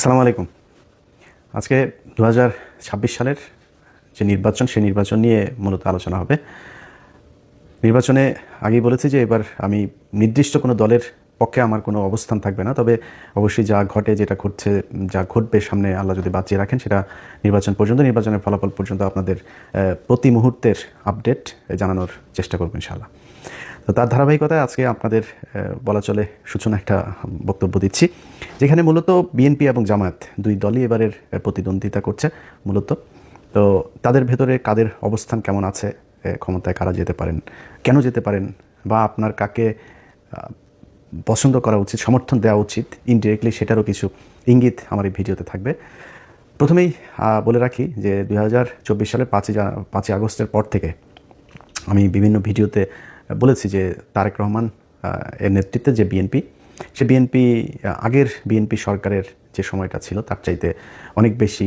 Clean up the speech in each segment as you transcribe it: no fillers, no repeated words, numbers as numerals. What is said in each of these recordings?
আসসালামু আলাইকুম। আজকে 2026 সালের যে নির্বাচন, সেই নির্বাচন নিয়ে মূলত আলোচনা হবে। নির্বাচনে আগেই বলেছি যে এবার আমি নির্দিষ্ট কোনো দলের পক্ষে আমার কোনো অবস্থান থাকবে না, তবে অবশ্যই যা ঘটে, যেটা ঘটছে, যা ঘটবে সামনে আল্লাহ যদি বাঁচিয়ে রাখেন, সেটা নির্বাচন পর্যন্ত, নির্বাচনের ফলাফল পর্যন্ত আপনাদের প্রতি মুহূর্তের আপডেট জানানোর চেষ্টা করব ইনশাআল্লাহ। তো তার ধারাবাহিকতায় আজকে আপনাদের বলা চলে সূচনা একটা বক্তব্য দিচ্ছি, যেখানে মূলত বিএনপি এবং জামায়াত দুই দলই এবারের প্রতিদ্বন্দ্বিতা করছে মূলত। তো তাদের ভেতরে কাদের অবস্থান কেমন আছে, ক্ষমতায় কারা যেতে পারেন, কেন যেতে পারেন, বা আপনার কাকে পছন্দ করা উচিত, সমর্থন দেওয়া উচিত ইনডিরেক্টলি, সেটারও কিছু ইঙ্গিত আমার এই ভিডিওতে থাকবে। প্রথমেই বলে রাখি যে 2024 সালের 5ই আগস্টের পর থেকে আমি বিভিন্ন ভিডিওতে বলেছি যে তারেক রহমান এর নেতৃত্বে যে বিএনপি, সে বিএনপি আগের বিএনপি সরকারের যে সময়টা ছিল তার চাইতে অনেক বেশি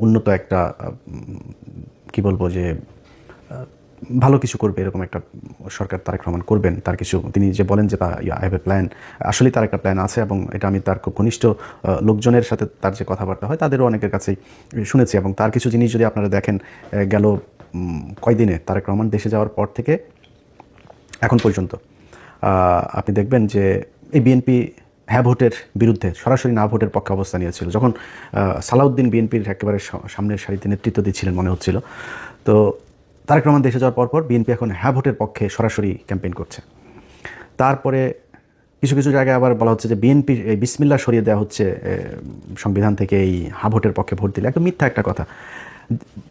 উন্নত একটা কি বলবো যে ভালো কিছু করবে, এরকম একটা সরকার তারেক রহমান করবেন। তার কিছু তিনি যে বলেন যে আই হ্যাভ এ প্ল্যান, আসলেই তার একটা প্ল্যান আছে, এবং এটা আমি তার খুব ঘনিষ্ঠ লোকজনের সাথে তার যে কথাবার্তা হয় তাদেরও অনেকের কাছেই শুনেছি। এবং তার কিছু জিনিস যদি আপনারা দেখেন, গেল কয়দিনে তারেক রহমান দেশে যাওয়ার পর থেকে এখন পর্যন্ত আপনি দেখবেন যে এই বিএনপি হ্যাঁ ভোটের বিরুদ্ধে, সরাসরি না ভোটের পক্ষে অবস্থান নিয়েছিল। যখন সালাউদ্দিন বিএনপির একেবারে সামনের সারিতে নেতৃত্ব দিচ্ছিলেন মনে হচ্ছিল, তো তারেক রহমান দেশে যাওয়ার পরপর বিএনপি এখন হ্যাঁ ভোটের পক্ষে সরাসরি ক্যাম্পেইন করছে। তারপরে কিছু কিছু জায়গায় আবার বলা হচ্ছে যে বিএনপির এই বিসমিল্লাহ সরিয়ে দেওয়া হচ্ছে সংবিধান থেকে, এই হ্যাঁ ভোটের পক্ষে ভোট দিলে। একদম মিথ্যা একটা কথা।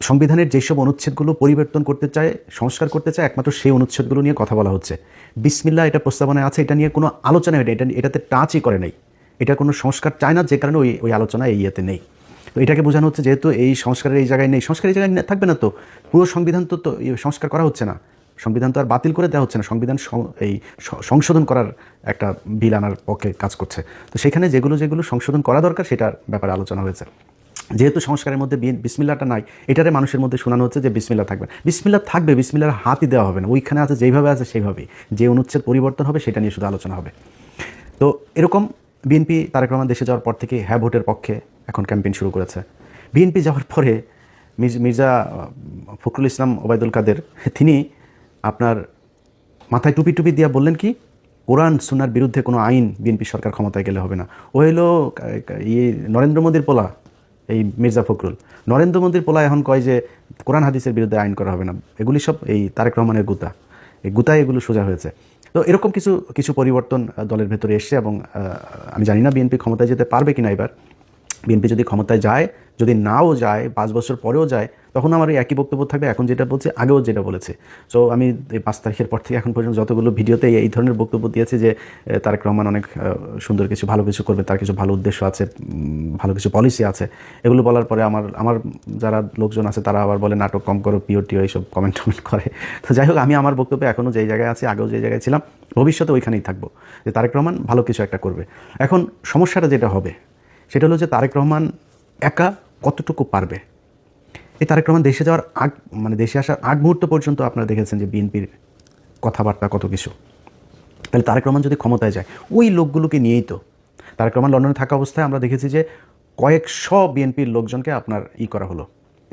সংবিধানের যেসব অনুচ্ছেদগুলো পরিবর্তন করতে চায়, সংস্কার করতে চায়, একমাত্র সেই অনুচ্ছেদগুলো নিয়ে কথা বলা হচ্ছে। বিসমিল্লাহ এটা প্রস্তাবনায় আছে, এটা নিয়ে কোনো আলোচনা হয় না, এটাতে টাচই করে নাই। এটা কোনো সংস্কার চায় না, যে কারণে ওই আলোচনা এই ইয়েতে নেই। তো এটাকে বোঝানো হচ্ছে যেহেতু এই সংস্কারের এই জায়গায় নেই, সংস্কার এই জায়গায় থাকবে না, তো পুরো সংবিধান তো সংস্কার করা হচ্ছে না, সংবিধান তো আর বাতিল করে দেওয়া হচ্ছে না, সংবিধান এই সংশোধন করার একটা বিল আনার পক্ষে কাজ করছে। তো সেখানে যেগুলো যেগুলো সংশোধন করা দরকার সেটার ব্যাপারে আলোচনা হয়েছে। যেহেতু সংস্কারের মধ্যে বিসমিল্লাহটা নাই, এটারে মানুষের মধ্যে শোনানো হচ্ছে যে বিসমিল্লাহ থাকবে। বিসমিল্লাহ থাকবে, বিসমিল্লাহর হাতই দেওয়া হবে না, ওইখানে আছে যেইভাবে আছে সেইভাবেই, যে অনুচ্ছেদ পরিবর্তন হবে সেটা নিয়ে শুধু আলোচনা হবে। তো এরকম বিএনপি তারেক রহমান দেশে যাওয়ার পর থেকে হ্যাঁ ভোটের পক্ষে এখন ক্যাম্পেইন শুরু করেছে। বিএনপি যাওয়ার পরে মির্জা ফখরুল ইসলাম ওবায়দুল কাদের, তিনি আপনার মাথায় টুপি টুপি দিয়া বললেন কি, কোরআন সুন্নাহর বিরুদ্ধে কোনো আইন বিএনপি সরকার ক্ষমতায় গেলে হবে না। ও হলো নরেন্দ্র মোদীর পোলা, এই মির্জা ফখরুল। নরেন্দ্র মোদীর পোলা এখন কয় যে কোরআন হাদিসের বিরুদ্ধে আইন করা হবে না। এগুলি সব এই তারেক রহমানের গুতা, এই গুতায় এগুলো সোজা হয়েছে। তো এরকম কিছু কিছু পরিবর্তন দলের ভেতরে এসছে, এবং আমি জানি না বিএনপি ক্ষমতায় যেতে পারবে কিনা এবার। বিএনপি যদি ক্ষমতায় যায়, যদি নাও যায়, 5 বছর পরেও যায়, তখন আমার এই একই বক্তব্য থাকবে, এখন যেটা বলছে আগেও যেটা বলেছে। সো আমি এই 5 তারিখের পর থেকে এখন পর্যন্ত যতগুলো ভিডিওতে এই ধরনের বক্তব্য দিয়েছি যে তারেক রহমান অনেক সুন্দর কিছু, ভালো কিছু করবে, তার কিছু ভালো উদ্দেশ্য আছে, ভালো কিছু পলিসি আছে, এগুলো বলার পরে আমার যারা লোকজন আছে তারা আবার বলে নাটক কম করো, পিওটিও এইসব কমেন্ট করে। তো যাই হোক, আমি আমার বক্তব্যে এখনও যেই জায়গায় আছি, আগেও যেই জায়গায় ছিলাম, ভবিষ্যতে ওইখানেই থাকবো, যে তারেক রহমান ভালো কিছু একটা করবে। এখন সমস্যাটা যেটা হবে সেটা হলো যে তারেক রহমান একা কতটুকু পারবে। এই তারেক রহমান দেশে যাওয়ার দেশে আসার আগ মুহূর্ত পর্যন্ত আপনারা দেখেছেন যে বিএনপির কথাবার্তা কত কিছু। তাহলে তারেক রহমান যদি ক্ষমতায় যায়, ওই লোকগুলোকে নিয়েই তো তারেক রহমান লন্ডনে থাকা অবস্থায় আমরা দেখেছি যে কয়েকশো বিএনপির লোকজনকে আপনার করা হলো,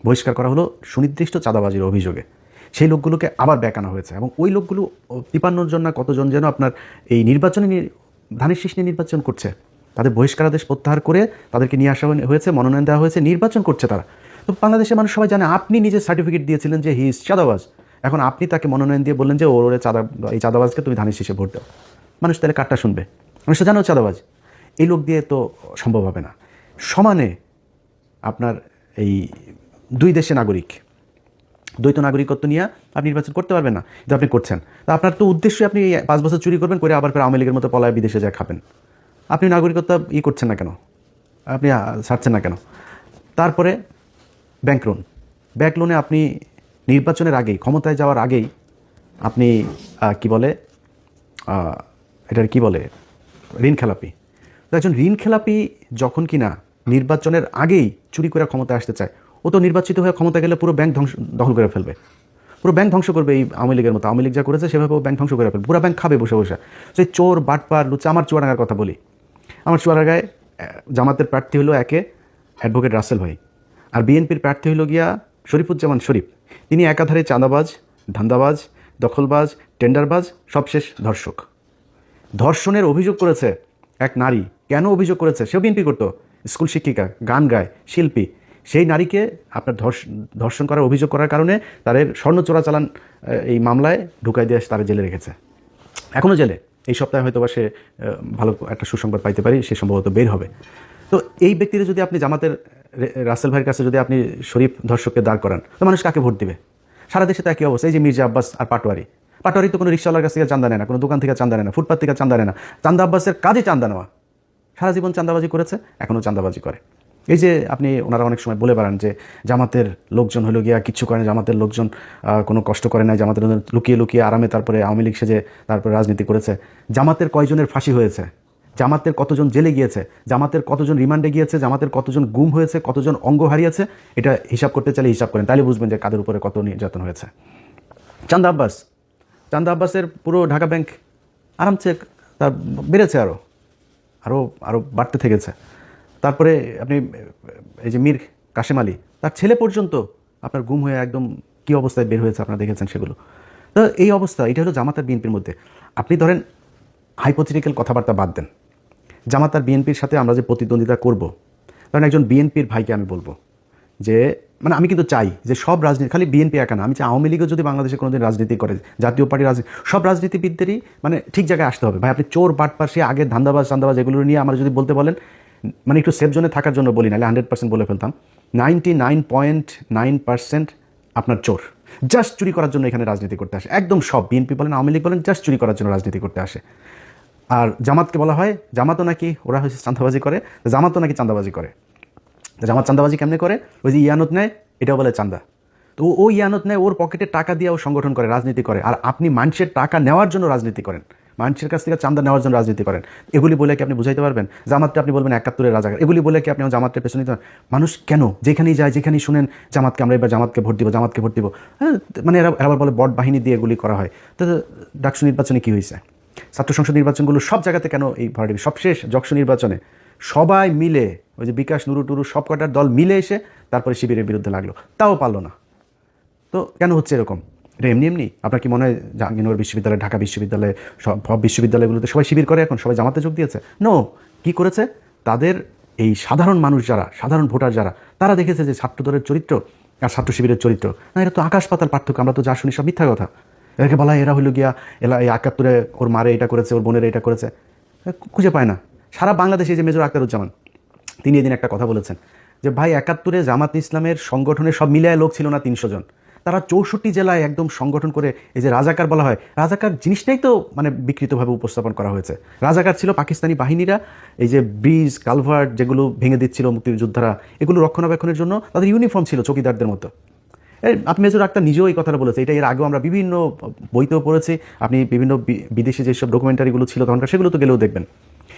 বহিষ্কার করা হলো সুনির্দিষ্ট চাঁদাবাজির অভিযোগে। সেই লোকগুলোকে আবার ব্যাক আনা হয়েছে, এবং ওই লোকগুলো 53 জন না কতজন যেন আপনার এই নির্বাচনে ধানের শীষ নিয়ে নির্বাচন করছে। তাদের বহিষ্কারাদেশ প্রত্যাহার করে তাদেরকে নিয়ে আসা হয়েছে, মনোনয়ন দেওয়া হয়েছে, নির্বাচন করছে তারা। তো বাংলাদেশের মানুষ সবাই জানে আপনি নিজে সার্টিফিকেট দিয়েছিলেন যে হি ইজ চাঁদাবাজ, এখন আপনি তাকে মনোনয়ন দিয়ে বললেন যে এই চাঁদাবাজকে তুমি ধানের শীষে ভোট দাও। মানুষ তাহলে কারটা শুনবে? মানুষ তো জানো চাঁদাবাজ। এই লোক দিয়ে তো সম্ভব হবে না। সমানে আপনার এই দুই দেশে নাগরিক, দ্বৈত নাগরিকত্ব নিয়ে আপনি নির্বাচন করতে পারবেন না, কিন্তু আপনি করছেন। তা আপনার তো উদ্দেশ্যই আপনি 5 বছর চুরি করবেন, করে আবার আওয়ামী লীগের মতো পলায় বিদেশে যায় খাবেন। আপনি নাগরিকত্ব করছেন না কেন, আপনি ছাড়ছেন না কেন? তারপরে ব্যাংক লোনে আপনি নির্বাচনের আগেই, ক্ষমতায় যাওয়ার আগেই আপনি এটার কি বলে ঋণ খেলাপি। তো একজন ঋণ খেলাপি যখন কিনা নির্বাচনের আগেই চুরি করে ক্ষমতায় আসতে চায়, ও তো নির্বাচিত হয়ে ক্ষমতা গেলে পুরো ব্যাংক দখল করে ফেলবে, পুরো ব্যাংক ধ্বংস করবে। এই আওয়ামী লীগের মতো, আওয়ামী লীগ যা করেছে সেভাবে ব্যাংক ধ্বংস করে ফেলবে, পুরো ব্যাংক খাবে বসে বসে। সেই চোর বাটপার লুচা, আমার চুয়াডাঙ্গার কথা বলি, আমার চুয়াডাঙ্গায় জামাতের প্রার্থী হলো একে অ্যাডভোকেট রাসেল ভাই, আর বিএনপির প্রার্থী হলো গিয়া শরীফুজ্জামান শরীফ। তিনি একাধারে চাঁদাবাজ, ধান্দাবাজ, দখলবাজ, টেন্ডারবাজ, সবশেষ ধর্ষক। ধর্ষণের অভিযোগ করেছে এক নারী। কেন অভিযোগ করেছে? সেও বিএনপি করতো, স্কুল শিক্ষিকা, গান গায়, শিল্পী। সেই নারীকে আপনার ধর্ষণ করার অভিযোগ করার কারণে তাদের স্বর্ণ চোরাচালান এই মামলায় ঢুকাই দিয়ে তারা জেলে রেখেছে, এখনও জেলে। এই সপ্তাহে হয়তো বা সে ভালো একটা সুসংবাদ পাইতে পারি, সে সম্ভবত বের হবে। তো এই ব্যক্তিরা যদি আপনি জামাতের রাসেল ভাইয়ের কাছে যদি আপনি শরীফ ধর্ষককে দাঁড় করান, তো মানুষ কাকে ভোট দিবে? সারা দেশে তো একই অবস্থা। এই যে মির্জা আব্বাস আর পাটোয়ারি তো কোনো রিক্সাওয়ালার কাছ থেকে চান্দা নেয় না, কোনো দোকান থেকে চান্দা নেয় না, ফুটপাত থেকে চান্দা নেয় না। চান্দা আব্বাসের কাজে চান্দা নেওয়া। সারা জীবন চান্দাবাজি করেছে, এখনও চান্দাবাজি করে। এই যে আপনি ওনারা অনেক সময় বলে বেড়ান যে জামাতের লোকজন হলো গিয়া কিচ্ছু করে না, জামাতের লোকজন কোনো কষ্ট করে না, জামাতের লুকিয়ে লুকিয়ে আরামে তারপরে আওয়ামী লীগ সেজে তারপরে রাজনীতি করেছে। জামাতের কয়জনের ফাঁসি হয়েছে, জামাতের কতজন জেলে গিয়েছে, জামাতের কতজন রিমান্ডে গিয়েছে, জামাতের কতজন গুম হয়েছে, কতজন অঙ্গ হারিয়েছে, এটা হিসাব করতে চাইলে হিসাব করেন, তাহলে বুঝবেন যে কাদের উপরে কত নির্যাতন হয়েছে। চান্দা আব্বাসের পুরো ঢাকা ব্যাংক আরামসে তার বেড়েছে, আরও বাড়তে থেকেছে। তারপরে আপনি এই যে মীর কাশেম আলী, তার ছেলে পর্যন্ত আপনার গুম হয়ে একদম কী অবস্থায় বের হয়েছে আপনারা দেখেছেন সেগুলো। তো এই অবস্থা, এটা হলো জামাত আর বিএনপির মধ্যে। আপনি ধরেন হাইপোথেটিক্যাল কথাবার্তা বাদ দেন, জামাত আর বিএনপির সাথে আমরা যে প্রতিদ্বন্দ্বিতা করব, কারণ একজন বিএনপির ভাইকে আমি বলবো যে মানে আমি কিন্তু চাই যে সব রাজনীতি, খালি বিএনপি একা না, আমি চাই আওয়ামী লীগও যদি বাংলাদেশে কোনোদিন রাজনীতি করে, জাতীয় পার্টির রাজনীতি, সব রাজনীতিবিদদেরই মানে ঠিক জায়গায় আসতে হবে। ভাই আপনি চোর বাটপার সে আগে ধান্দাবাজ এগুলো নিয়ে আমরা যদি বলতে বলেন, মানে একটু সেফ জোনে থাকার জন্য বলি, নাহলে 100% বলে ফেলতাম, 99.9% আপনার চোর, জাস্ট চুরি করার জন্য এখানে রাজনীতি করতে আসে। একদম সব, বিএনপি বলেন, আওয়ামী লীগ বলেন, জাস্ট চুরি করার জন্য রাজনীতি করতে আসে। আর জামাতকে বলা হয়, জামাতও নাকি ওরা হচ্ছে চাঁদাবাজি করে, জামাতও নাকি চাঁদাবাজি করে। জামাত চাঁদাবাজি কেমনে করে? ওই যে ইয়ানত নেয়, এটাও বলে চাঁদা। তো ও ইয়ানত নেয়, ওর পকেটে টাকা দিয়ে ও সংগঠন করে, রাজনীতি করে। আর আপনি মানুষের টাকা নেওয়ার জন্য রাজনীতি করেন, মানুষের কাছ থেকে চাঁদা নেওয়ার জন্য রাজনীতি করেন। এগুলি বলে কি আপনি বুঝাইতে পারবেন? জামাতকে আপনি বলবেন 71-এর রাজাকার, এগুলি বলে কি আপনি জামাতের পেছনে নিতে? মানুষ কেন যেখানেই যায়, যেখানেই শুনেন জামাতকে আমরা এবার জামাতকে ভোট দিব, হ্যাঁ, মানে এরা আবার বলে বট বাহিনী দিয়ে এগুলি করা হয়। তো ডাকসু নির্বাচনে কী হয়েছে? ছাত্র সংসদ নির্বাচনগুলো সব জায়গাতে কেন এই ভরাডুবি? সবশেষ যকসু নির্বাচনে সবাই মিলে, ওই যে বিকাশ, নুরু টুরু সব কটার দল মিলে এসে তারপরে শিবিরের বিরুদ্ধে লাগলো, তাও পারলো না। তো কেন হচ্ছে এরকম? এটা এমনি আপনার কি মনে হয় জাহাঙ্গীরনগর বিশ্ববিদ্যালয়, ঢাকা বিশ্ববিদ্যালয়, সব বিশ্ববিদ্যালয়গুলোতে সবাই শিবির করে এখন, সবাই জামাতে যোগ দিয়েছে? নো। কি করেছে? তাদের এই সাধারণ মানুষ যারা, সাধারণ ভোটার যারা, তারা দেখেছে যে ছাত্রদলের চরিত্র আর ছাত্র শিবিরের চরিত্র না, এটা তো আকাশ পাতাল পার্থক্য। আমরা তো যা শুনি সব মিথ্যা কথা। এটাকে বলা হয় এরা হইল গিয়া এই 71-এ ওর মারে এটা করেছে, ওর বোনের এটা করেছে, খুঁজে পায় না। সারা বাংলাদেশে যে মেজর আখতারুজ্জামান, তিনি এদিন একটা কথা বলেছেন যে ভাই 71-এ জামাত ইসলামের সংগঠনের সব মিলায় লোক ছিল না 300 জন, তারা 64 জেলায় একদম সংগঠন করে, এই যে রাজাকার বলা হয়, রাজাকার জিনিসটাই তো মানে বিকৃতভাবে উপস্থাপন করা হয়েছে। রাজাকার ছিল পাকিস্তানি বাহিনীরা, এই যে ব্রিজ কালভার্ট যেগুলো ভেঙে দিচ্ছিল মুক্তিযোদ্ধারা, এগুলো রক্ষণাবেক্ষণের জন্য তাদের ইউনিফর্ম ছিল চৌকিদারদের মতো। আপনি মেজর আক্তার নিজেও এই কথাটা বলেছে, এটা এর আগেও আমরা বিভিন্ন বইতেও পড়েছি, আপনি বিভিন্ন বিদেশি যেসব ডকুমেন্টারিগুলো ছিল তখনকার, সেগুলো তো গেলেও দেখবেন।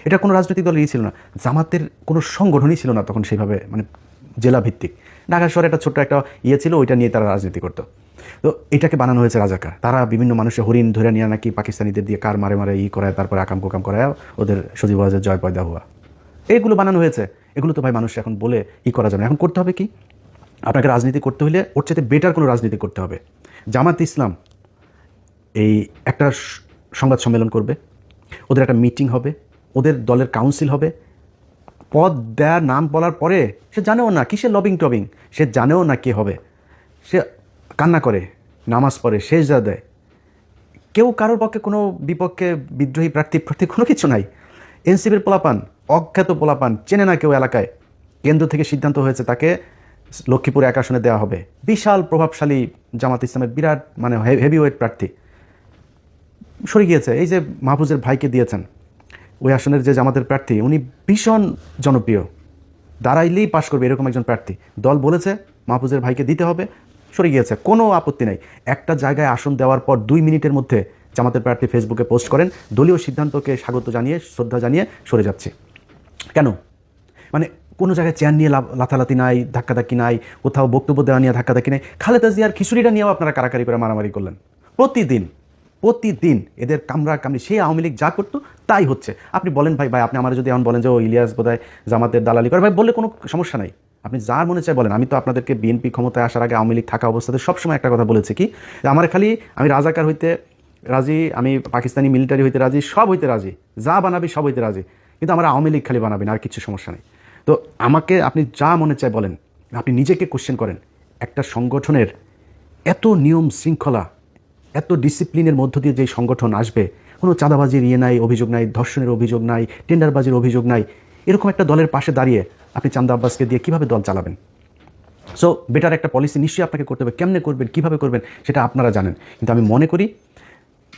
এটা কোনো রাজনৈতিক দলেরই ছিল না, জামাতের কোনো সংগঠনই ছিল না তখন সেইভাবে, মানে জেলা ভিত্তিক। ঢাকা শহরে একটা ছোট্ট একটা ছিল, ওইটা নিয়ে তারা রাজনীতি করতো। তো এটাকে বানানো হয়েছে রাজাকার। তারা বিভিন্ন মানুষের হরিণ ধরে নিয়ে নাকি পাকিস্তানিদের দিয়ে কার মারে মারে করায়, তারপরে আকাম কোকাম করায় ওদের সজীবাজের জয় পয়দা হওয়া, এইগুলো বানানো হয়েছে। এগুলো তো ভাই মানুষ এখন বলে করা যাবে না। এখন করতে হবে কি? আপনাকে রাজনীতি করতে হলে ওর চাইতে বেটার কোনো রাজনীতি করতে হবে। জামাত ইসলাম এই একটা সংবাদ সম্মেলন করবে, ওদের একটা মিটিং হবে, ওদের দলের কাউন্সিল হবে, পদ দেওয়ার নাম বলার পরে সে জানেও না কিসের লবিং টবিং, সে জানেও না কে হবে, সে কান্না করে, নামাজ পড়ে, সেজদা দেয়। কেউ কারোর পক্ষে কোনো বিপক্ষে বিদ্রোহী প্রার্থী কোনো কিছু নাই। এনসিপির পোলাপান, অজ্ঞাত পোলাপান, চেনে না কেউ এলাকায়, কেন্দ্র থেকে সিদ্ধান্ত হয়েছে তাকে লক্ষ্মীপুরে এক আসনে দেওয়া হবে। বিশাল প্রভাবশালী জামাত ইসলামের বিরাট মানে হেভিওয়েট প্রার্থী সরে গিয়েছে। এই যে মাহফুজের ভাইকে দিয়েছেন ওই আসনের যে জামাতের প্রার্থী, উনি ভীষণ জনপ্রিয়, দাঁড়াইলেই পাশ করবে এরকম একজন প্রার্থী। দল বলেছে মাহফুজের ভাইকে দিতে হবে, সরে গিয়েছে, কোনো আপত্তি নাই। একটা জায়গায় আসন দেওয়ার পর 2 মিনিটের মধ্যে জামাতের প্রার্থী ফেসবুকে পোস্ট করেন, দলীয় সিদ্ধান্তকে স্বাগত জানিয়ে, শ্রদ্ধা জানিয়ে সরে যাচ্ছে। কেন? মানে কোনো জায়গায় চেয়ার নিয়ে লাথালাতি নাই, ধাক্কাধাক্কি নাই, কোথাও বক্তব্য দেওয়া নিয়ে ধাক্কাধাক্কি নাই। খালেদা জিয়ার খিচুড়িটা নিয়েও আপনারা কারাকারি করে মারামারি করলেন প্রতিদিন। প্রতিদিন এদের কামড়ি সেই আওয়ামী লীগ যা করতো তাই হচ্ছে। আপনি বলেন ভাই আপনি আমার যদি এমন বলেন যে ও ইলিয়াস বোধহয় জামাতের দালালি করে, ভাই বললে কোনো সমস্যা নাই, আপনি যার মনে চায় বলেন। আমি তো আপনাদেরকে বিএনপি ক্ষমতায় আসার আগে আওয়ামী লীগ থাকা অবস্থাতে সবসময় একটা কথা বলেছি কি, আমার খালি আমি রাজাকার হইতে রাজি, আমি পাকিস্তানি মিলিটারি হইতে রাজি, সব হইতে রাজি, যা বানাবি সব হইতে রাজি, কিন্তু আমার আওয়ামী লীগ খালি বানাবি না, আর কিছু সমস্যা নেই। তো আমাকে আপনি যা মনে চায় বলেন, আপনি নিজেকে কোশ্চেন করেন, একটা সংগঠনের এত নিয়ম শৃঙ্খলা, এত ডিসিপ্লিনের মধ্য দিয়ে যে সংগঠন আসবে, কোনো চাঁদাবাজির নাই, অভিযোগ নাই, ধর্ষণের অভিযোগ নাই, টেন্ডারবাজির অভিযোগ নাই, এরকম একটা দলের পাশে দাঁড়িয়ে আপনি চান্দা আব্বাসকে দিয়ে কীভাবে দল চালাবেন? সো বেটার একটা পলিসি নিশ্চয়ই আপনাকে করতে হবে, কেমনে করবেন, কীভাবে করবেন সেটা আপনারা জানেন। কিন্তু আমি মনে করি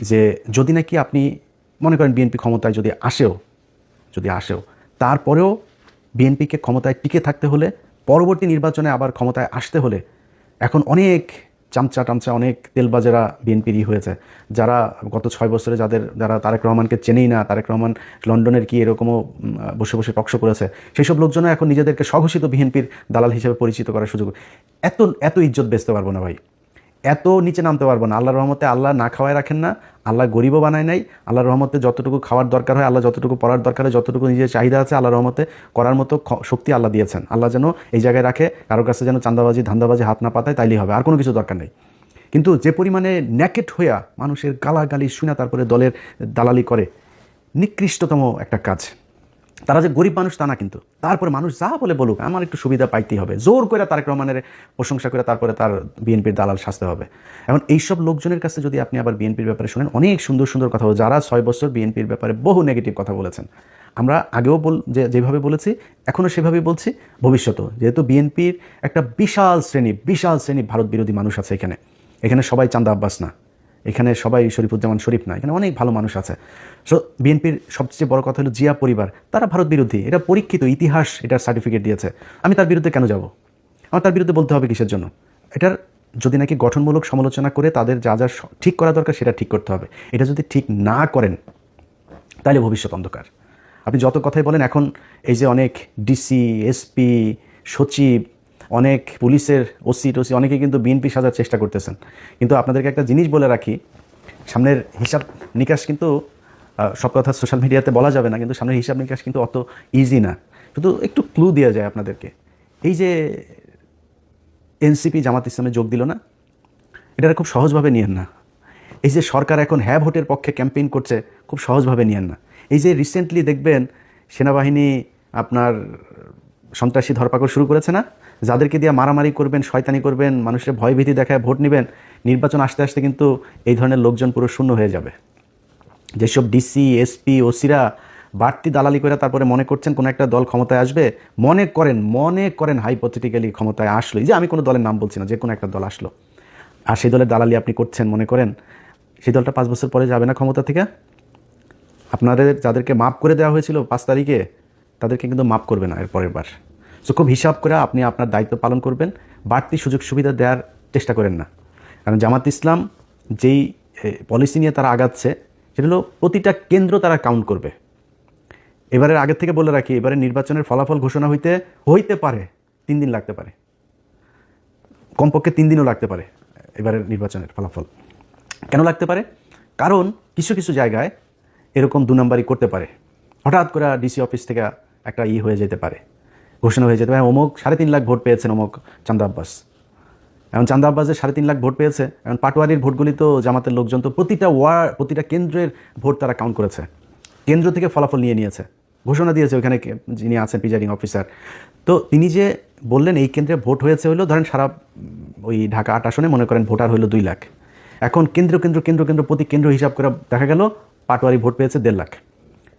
যে যদি নাকি আপনি মনে করেন বিএনপি ক্ষমতায় যদি আসেও তারপরেও বিএনপিকে ক্ষমতায় টিকে থাকতে হলে, পরবর্তী নির্বাচনে আবার ক্ষমতায় আসতে হলে, এখন অনেক চামচা অনেক তেলবাজেরা বিএনপিরই হয়েছে, যারা গত 6 বছরে যারা তারেক রহমানকে চেনেই না, তারেক রহমান লন্ডনের কি এরকমও বসে বসে টকশো করেছে, সেই সব লোকজনও এখন নিজেদেরকে স্বঘোষিত বিএনপির দালাল হিসেবে পরিচিত করার সুযোগ। এত ইজ্জত বেচতে পারবো না ভাই, এত নিচে নামতে পারবো না। আল্লাহর রহমতে আল্লাহ না খাওয়ায় রাখেন না, আল্লাহ গরিবও বানায় নাই। আল্লাহর রহমতে যতটুকু খাওয়ার দরকার হয়, আল্লাহ যতটুকু পড়ার দরকার হয়, যতটুকু নিজের চাহিদা আছে, আল্লাহর রহমতে করার মতো শক্তি আল্লাহ দিয়েছেন। আল্লাহ যেন এই জায়গায় রাখে, কারোর কাছে যেন চাঁদাবাজি ধান্দাবাজি হাত না পাতায়, তাইলেই হবে, আর কোনো কিছু দরকার নেই। কিন্তু যে পরিমাণে ন্যাকেট হইয়া মানুষের গালাগালি শুনে তারপরে দলের দালালি করে, নিকৃষ্টতম একটা কাজ। তারা যে গরিব মানুষ তা না, কিন্তু তারপরে মানুষ যা বলে বলুক, আমার একটু সুবিধা পাইতেই হবে, জোর করে তারেক রহমানের প্রশংসা করে তারপরে তার বিএনপির দালাল সাজতে হবে। এখন এইসব লোকজনের কাছে যদি আপনি আবার বিএনপির ব্যাপারে শোনেন, অনেক সুন্দর সুন্দর কথা বলে, যারা 6 বছর বিএনপির ব্যাপারে বহু নেগেটিভ কথা বলেছেন, আমরা আগেও যেভাবে বলেছি এখনও সেভাবেই বলছি, ভবিষ্যতেও। যেহেতু বিএনপির একটা বিশাল শ্রেণী ভারত বিরোধী মানুষ আছে এখানে সবাই চান্দা আব্বাস না, এখানে সবাই শরীফুজ্জামান শরীফ না, এখানে অনেক ভালো মানুষ আছে। সো বিএনপির সবচেয়ে বড় কথা হলো জিয়া পরিবার, তারা ভারত বিরোধী, এটা পরীক্ষিত, ইতিহাস এটার সার্টিফিকেট দিয়েছে। আমি তার বিরুদ্ধে কেন যাব? আমার তার বিরুদ্ধে বলতে হবে কিসের জন্য? এটার যদি নাকি গঠনমূলক সমালোচনা করে তাদের যা ঠিক করা দরকার সেটা ঠিক করতে হবে। এটা যদি ঠিক না করেন তাহলে ভবিষ্যৎ অন্ধকার। আপনি যত কথাই বলেন, এখন এই যে অনেক ডিসি, এসপি, সচিব, অনেক পুলিশের ওসি অনেকে কিন্তু বিএনপি সাজার চেষ্টা করতেছেন। কিন্তু আপনাদেরকে একটা জিনিস বলে রাখি, সামনের হিসাব নিকাশ কিন্তু সব কথা সোশ্যাল মিডিয়াতে বলা যাবে না, কিন্তু সামনের হিসাব নিকাশ কিন্তু অত ইজি না। শুধু একটু ক্লু দেওয়া যায় আপনাদেরকে। এই যে এনসিপি জামাত ইসলামে যোগ দিল না, এটা খুব সহজভাবে নিয়েন না। এই যে সরকার এখন হ্যাঁ ভোটের পক্ষে ক্যাম্পেইন করছে, খুব সহজভাবে নিয়েন না। এই যে রিসেন্টলি দেখবেন সেনাবাহিনী আপনার সন্ত্রাসী ধরপাকড় শুরু করেছে না, যাদেরকে দিয়ে মারামারি করবেন, শয়তানি করবেন, মানুষের ভয়ভীতি দেখায় ভোট নেবেন, নির্বাচন আসতে আসতে কিন্তু এই ধরনের লোকজন পুরো শূন্য হয়ে যাবে। যেসব ডিসি, এসপি, ওসিরা বাড়তি দালালি করে তারপরে মনে করছেন কোনো একটা দল ক্ষমতায় আসবে, মনে করেন হাইপোথেটিক্যালি ক্ষমতায় আসলো, এই যে আমি কোনো দলের নাম বলছি না, যে কোনো একটা দল আসলো, আর সেই দলের দালালি আপনি করছেন, মনে করেন সেই দলটা 5 বছর পরে যাবে না ক্ষমতা থেকে? আপনাদের যাদেরকে মাফ করে দেওয়া হয়েছিল 5 তারিখে, তাদেরকে কিন্তু মাফ করবে না এর পরের বার। সো খুব হিসাব করে আপনি আপনার দায়িত্ব পালন করবেন, বাড়তি সুযোগ সুবিধা দেওয়ার চেষ্টা করেন না। কারণ জামাত ইসলাম যেই পলিসি নিয়ে তারা আগাচ্ছে, সেটা হলো প্রতিটা কেন্দ্র তারা কাউন্ট করবে। এবারের আগের থেকে বলে রাখি, এবারে নির্বাচনের ফলাফল ঘোষণা হইতে পারে 3 দিন লাগতে পারে, কমপক্ষে 3 দিনও লাগতে পারে এবারের নির্বাচনের ফলাফল। কেন লাগতে পারে? কারণ কিছু কিছু জায়গায় এরকম 2 নম্বরই করতে পারে। হঠাৎ করে ডিসি অফিস থেকে একটা হয়ে যেতে পারে, ঘোষণা হয়ে যেতে পারে, অমুক 3.5 লাখ ভোট পেয়েছেন অমুক চান্দা আব্বাস। এখন চান্দা আব্বাসের 3.5 লাখ ভোট পেয়েছে, এখন পাটোয়ারির ভোটগুলি তো জামাতের লোকজন তো প্রতিটা কেন্দ্রের ভোট তারা কাউন্ট করেছে, কেন্দ্র থেকে ফলাফল নিয়েছে, ঘোষণা দিয়েছে ওইখানে যিনি আছেন প্রিজাইডিং অফিসার। তো তিনি যে বললেন এই কেন্দ্রে ভোট হয়েছে হলো, ধরেন সারা ওই ঢাকা 8 আসনে মনে করেন ভোটার হলো 2 লাখ। এখন কেন্দ্র প্রতি কেন্দ্র হিসাব করে দেখা গেল পাটোয়ারি ভোট পেয়েছে 1.5 লাখ,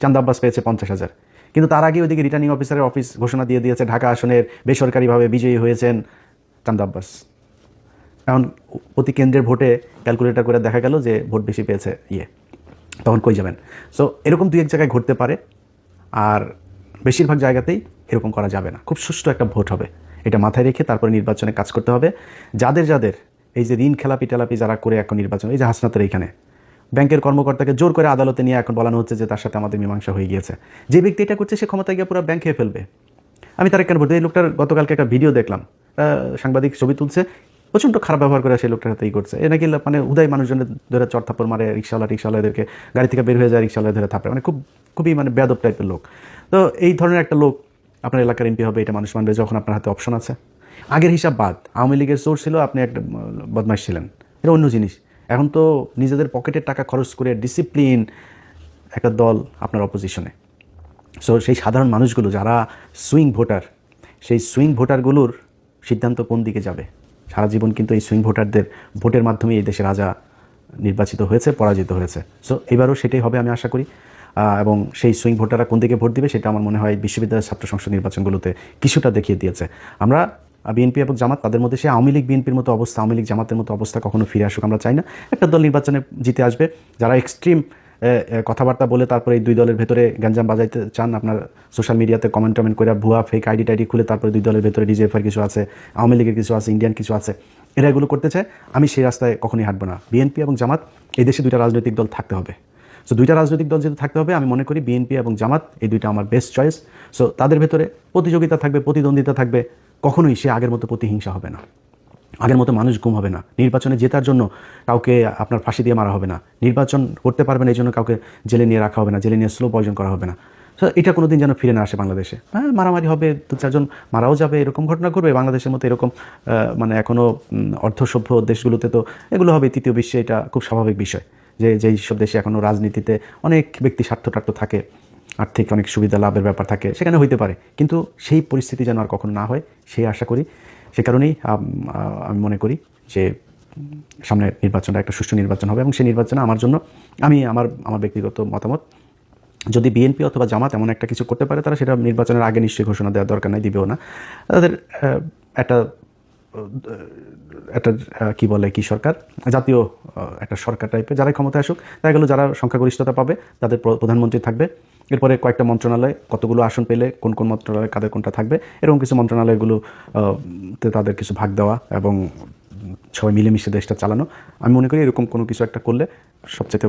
চান্দা আব্বাস পেয়েছে 50,000। কিন্তু তার আগে ওইদিকে রিটার্নিং অফিসারের অফিস ঘোষণা দিয়েছে ঢাকা আসনের বেসরকারিভাবে বিজয়ী হয়েছেন চান্দা আব্বাস। এখন প্রতি কেন্দ্রের ভোটে ক্যালকুলেটর করে দেখা গেল যে ভোট বেশি পেয়েছে তখন কই যাবেন? সো এরকম 2-1 জায়গায় ঘটতে পারে, আর বেশিরভাগ জায়গাতেই এরকম করা যাবে না। খুব সুষ্ঠু একটা ভোট হবে, এটা মাথায় রেখে তারপরে নির্বাচনে কাজ করতে হবে। যাদের এই যে ঋণ খেলাপি যারা করে এখন নির্বাচন, এই যে হাসনাতের এইখানে ব্যাংকের কর্মকর্তাকে জোর করে আদালতে নিয়ে এখন বলানো হচ্ছে যে তার সাথে আমাদের মীমাংসা হয়ে গিয়েছে। যে ব্যক্তি এটা করছে সে ক্ষমতায় গিয়ে পুরো ব্যাংক খেয়ে ফেলবে। আমি তার কেন বলতে, এই লোকটার গতকালকে একটা ভিডিও দেখলাম, সাংবাদিক ছবি তুলছে, প্রচণ্ড খারাপ ব্যবহার করে সেই লোকটার সাথে করছে, এ নাকি মানে উদয় মানুষজনের ধরে চড়থাপ্পড় মারে, রিক্সাওয়ালাদেরকে গাড়ি থেকে বের হয়ে যায়, রিক্সাওয়ালা ধরে থাপড়ে, মানে খুবই মানে বেয়াদব টাইপের লোক। তো এই ধরনের একটা লোক আপনার এলাকার এমপি হবে, এটা মানুষ মানবে যখন আপনার হাতে অপশন আছে। আগের হিসাব বাদ, আওয়ামী লীগের সোর্স ছিল, আপনি একটা বদমাইশ ছিলেন, এটা অন্য জিনিস। এখন তো নিজেদের পকেটের টাকা খরচ করে ডিসিপ্লিন একটা দল আপনার অপোজিশনে। সো সেই সাধারণ মানুষগুলো যারা সুইং ভোটার, সেই সুইং ভোটারগুলোর সিদ্ধান্ত কোন দিকে যাবে। সারা জীবন কিন্তু এই সুইং ভোটারদের ভোটের মাধ্যমে এই দেশের রাজা নির্বাচিত হয়েছে, পরাজিত হয়েছে। সো এবারও সেটাই হবে আমি আশা করি। এবং সেই সুইং ভোটাররা কোন দিকে ভোট দিবে সেটা আমার মনে হয় বিশ্ববিদ্যালয়ের ছাত্র সংসদ নির্বাচনগুলোতে কিছুটা দেখিয়ে দিয়েছে। আমরা বিএনপি এবং জামাত, তাদের মধ্যে সে আওয়ামী লীগ বিএনপির মতো অবস্থা, আওয়ামী লীগ জামাতের মতো অবস্থা কখনো ফিরে আসুক আমরা চাই না। একটা দল নির্বাচনে জিতে আসবে, যারা এক্সট্রিম কথাবার্তা বলে তারপরে এই দুই দলের ভেতরে গ্যাঞ্জাম বাজাইতে চান, আপনার সোশ্যাল মিডিয়াতে কমেন্ট করে ভুয়া ফেক আইডি টাইডি খুলে তারপরে দুই দলের ভেতরে ডিজিএফআর কিছু আছে, আওয়ামী লীগের কিছু আছে, ইন্ডিয়ান কিছু আছে, এরা এগুলো করতে চায়। আমি সেই রাস্তায় কখনোই হাঁটবো না। বিএনপি এবং জামাত, এই দেশে দুইটা রাজনৈতিক দল থাকতে হবে। সো দুইটা রাজনৈতিক দল যেহেতু থাকতে হবে, আমি মনে করি বিএনপি এবং জামাত এই দুইটা আমার বেস্ট চয়েস। সো তাদের ভেতরে প্রতিযোগিতা থাকবে, প্রতিদ্বন্দ্বিতা থাকবে, কখনোই সে আগের মতো প্রতিহিংসা হবে না, আগের মতো মানুষ গুম হবে না। নির্বাচনে জেতার জন্য কাউকে আপনার ফাঁসি দিয়ে মারা হবে না, নির্বাচন করতে পারবেন এই জন্য কাউকে জেলে নিয়ে রাখা হবে না, জেলে নিয়ে স্লো পয়জন করা হবে না। সো এটা কোনো দিন যেন ফিরে না আসে বাংলাদেশে। হ্যাঁ, মারামারি হবে, 2-4 জন মারাও যাবে, এরকম ঘটনা ঘটবে বাংলাদেশের মতো। এরকম মানে এখনও অর্ধসভ্য দেশগুলোতে তো এগুলো হবে, তৃতীয় বিশ্বে এটা খুব স্বাভাবিক বিষয় যে যেই সব দেশে এখনও রাজনীতিতে অনেক ব্যক্তি স্বার্থ থাকে, আর্থিক অনেক সুবিধা লাভের ব্যাপার থাকে, সেখানে হইতে পারে, কিন্তু সেই পরিস্থিতি যেন আর কখনো না হয় সেই আশা করি। সে কারণেই আমি মনে করি যে সামনে নির্বাচনটা একটা সুষ্ঠু নির্বাচন হবে, এবং সেই নির্বাচনে আমার জন্য আমার ব্যক্তিগত মতামত, যদি বিএনপি অথবা জামাত এমন একটা কিছু করতে পারে, তারা সেটা নির্বাচনের আগে নিশ্চয়ই ঘোষণা দেওয়ার দরকার নাই, দিবেও না। তাদের একটা একটা কি সরকার, জাতীয় একটা সরকার টাইপের, যারাই ক্ষমতায় আসুক, দেখা গেলো যারা সংখ্যাগরিষ্ঠতা পাবে তাদের প্রধানমন্ত্রী থাকবে, এরপরে কয়েকটা মন্ত্রণালয়, কতগুলো আসন পেলে কোন কোন মন্ত্রণালয় কাদের কোনটা থাকবে, এরকম কিছু মন্ত্রণালয়গুলো তাদের কিছু ভাগ দেওয়া এবং সবাই মিলেমিশে দেশটা চালানো। আমি মনে করি এরকম কোনো কিছু একটা করলে সবচেয়ে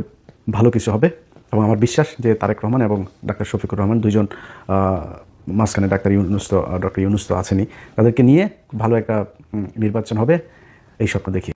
ভালো কিছু হবে। এবং আমার বিশ্বাস যে তারেক রহমান এবং ডাক্তার শফিকুর রহমান দুইজন, মাঝখানে ডক্টর ইউনূস তো আছেনই, তাদেরকে নিয়ে ভালো একটা নির্বাচন হবে এই স্বপ্ন দেখি।